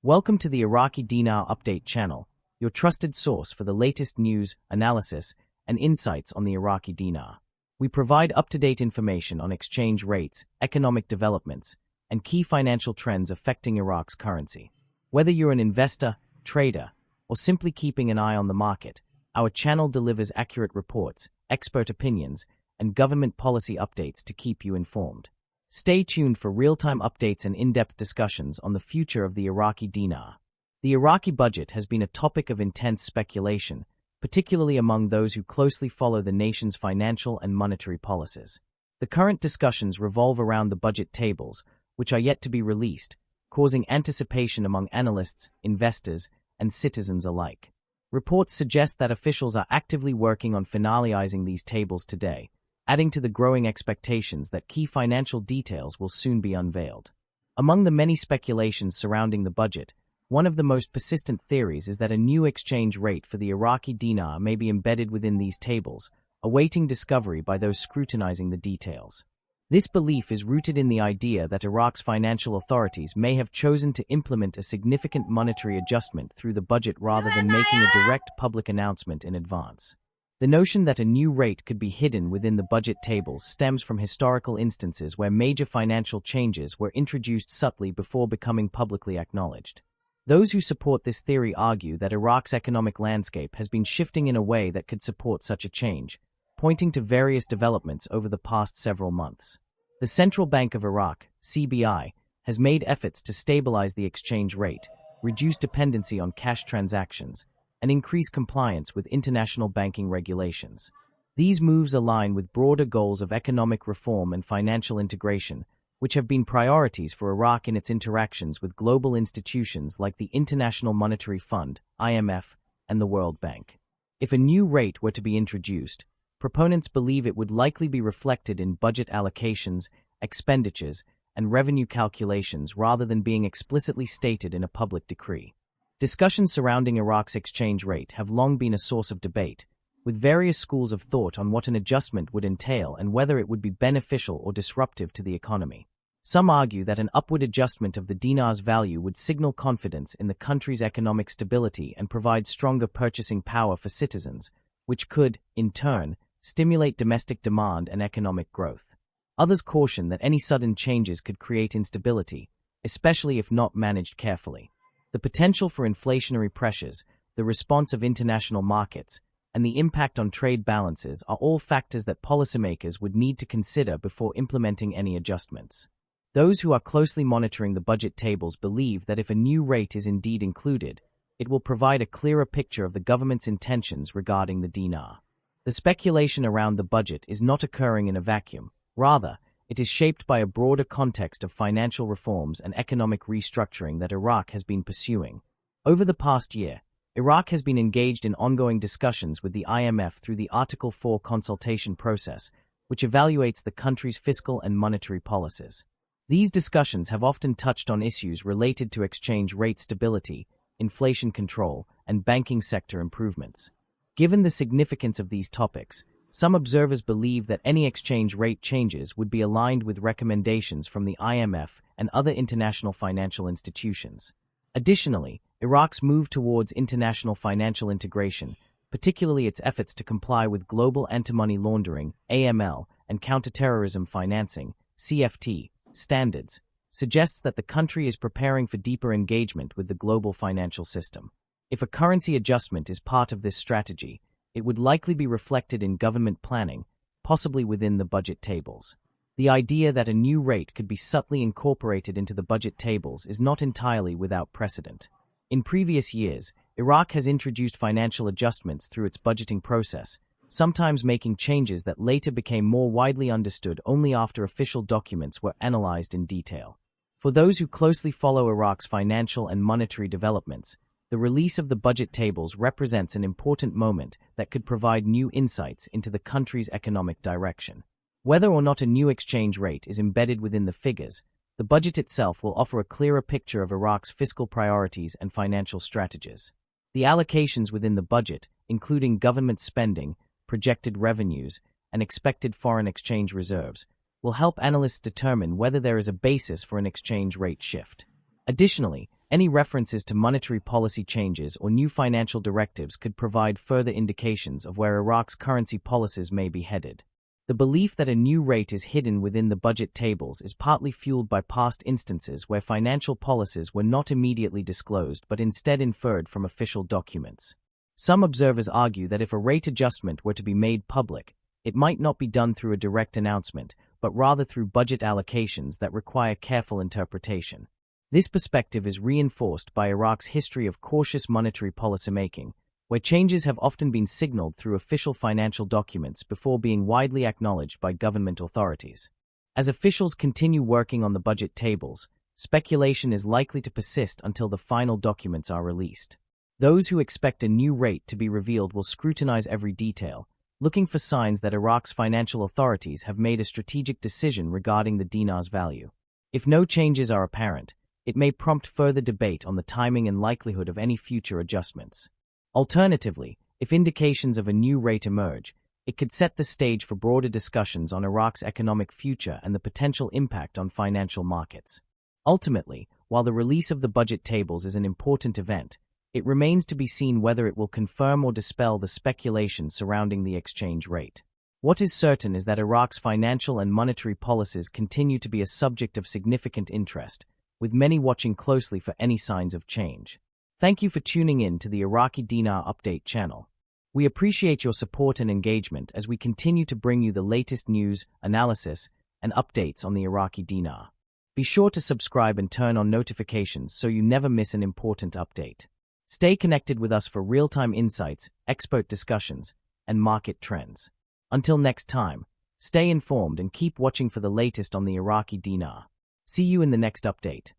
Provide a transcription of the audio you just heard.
Welcome to the Iraqi Dinar Update channel, your trusted source for the latest news, analysis, and insights on the Iraqi dinar. We provide up-to-date information on exchange rates, economic developments, and key financial trends affecting Iraq's currency. Whether you're an investor, trader, or simply keeping an eye on the market, our channel delivers accurate reports, expert opinions, and government policy updates to keep you informed. Stay tuned for real-time updates and in-depth discussions on the future of the Iraqi dinar. The Iraqi budget has been a topic of intense speculation, particularly among those who closely follow the nation's financial and monetary policies. The current discussions revolve around the budget tables, which are yet to be released, causing anticipation among analysts, investors, and citizens alike. Reports suggest that officials are actively working on finalizing these tables today, adding to the growing expectations that key financial details will soon be unveiled. Among the many speculations surrounding the budget, one of the most persistent theories is that a new exchange rate for the Iraqi dinar may be embedded within these tables, awaiting discovery by those scrutinizing the details. This belief is rooted in the idea that Iraq's financial authorities may have chosen to implement a significant monetary adjustment through the budget rather than making a direct public announcement in advance. The notion that a new rate could be hidden within the budget tables stems from historical instances where major financial changes were introduced subtly before becoming publicly acknowledged. Those who support this theory argue that Iraq's economic landscape has been shifting in a way that could support such a change, pointing to various developments over the past several months. The Central Bank of Iraq, CBI, has made efforts to stabilize the exchange rate, reduce dependency on cash transactions, and increase compliance with international banking regulations. These moves align with broader goals of economic reform and financial integration, which have been priorities for Iraq in its interactions with global institutions like the International Monetary Fund, IMF, and the World Bank. If a new rate were to be introduced, proponents believe it would likely be reflected in budget allocations, expenditures, and revenue calculations rather than being explicitly stated in a public decree. Discussions surrounding Iraq's exchange rate have long been a source of debate, with various schools of thought on what an adjustment would entail and whether it would be beneficial or disruptive to the economy. Some argue that an upward adjustment of the dinar's value would signal confidence in the country's economic stability and provide stronger purchasing power for citizens, which could, in turn, stimulate domestic demand and economic growth. Others caution that any sudden changes could create instability, especially if not managed carefully. The potential for inflationary pressures, the response of international markets, and the impact on trade balances are all factors that policymakers would need to consider before implementing any adjustments. Those who are closely monitoring the budget tables believe that if a new rate is indeed included, it will provide a clearer picture of the government's intentions regarding the dinar. The speculation around the budget is not occurring in a vacuum. Rather, it is shaped by a broader context of financial reforms and economic restructuring that Iraq has been pursuing. Over the past year, Iraq has been engaged in ongoing discussions with the IMF through the Article 4 consultation process, which evaluates the country's fiscal and monetary policies. These discussions have often touched on issues related to exchange rate stability, inflation control, and banking sector improvements. Given the significance of these topics, some observers believe that any exchange rate changes would be aligned with recommendations from the IMF and other international financial institutions. Additionally, Iraq's move towards international financial integration, particularly its efforts to comply with global anti-money laundering (AML) and counterterrorism financing (CFT) standards, suggests that the country is preparing for deeper engagement with the global financial system. If a currency adjustment is part of this strategy, it would likely be reflected in government planning, possibly within the budget tables. The idea that a new rate could be subtly incorporated into the budget tables is not entirely without precedent. In previous years, Iraq has introduced financial adjustments through its budgeting process, sometimes making changes that later became more widely understood only after official documents were analyzed in detail. For those who closely follow Iraq's financial and monetary developments, the release of the budget tables represents an important moment that could provide new insights into the country's economic direction. Whether or not a new exchange rate is embedded within the figures, the budget itself will offer a clearer picture of Iraq's fiscal priorities and financial strategies. The allocations within the budget, including government spending, projected revenues, and expected foreign exchange reserves, will help analysts determine whether there is a basis for an exchange rate shift. Additionally, Any references to monetary policy changes or new financial directives could provide further indications of where Iraq's currency policies may be headed. The belief that a new rate is hidden within the budget tables is partly fueled by past instances where financial policies were not immediately disclosed but instead inferred from official documents. Some observers argue that if a rate adjustment were to be made public, it might not be done through a direct announcement, but rather through budget allocations that require careful interpretation. This perspective is reinforced by Iraq's history of cautious monetary policymaking, where changes have often been signaled through official financial documents before being widely acknowledged by government authorities. As officials continue working on the budget tables, speculation is likely to persist until the final documents are released. Those who expect a new rate to be revealed will scrutinize every detail, looking for signs that Iraq's financial authorities have made a strategic decision regarding the dinar's value. If no changes are apparent, it may prompt further debate on the timing and likelihood of any future adjustments. Alternatively, if indications of a new rate emerge, it could set the stage for broader discussions on Iraq's economic future and the potential impact on financial markets. Ultimately, while the release of the budget tables is an important event, it remains to be seen whether it will confirm or dispel the speculation surrounding the exchange rate. What is certain is that Iraq's financial and monetary policies continue to be a subject of significant interest, with many watching closely for any signs of change. Thank you for tuning in to the Iraqi Dinar Update channel. We appreciate your support and engagement as we continue to bring you the latest news, analysis, and updates on the Iraqi Dinar. Be sure to subscribe and turn on notifications so you never miss an important update. Stay connected with us for real-time insights, expert discussions, and market trends. Until next time, stay informed and keep watching for the latest on the Iraqi Dinar. See you in the next update.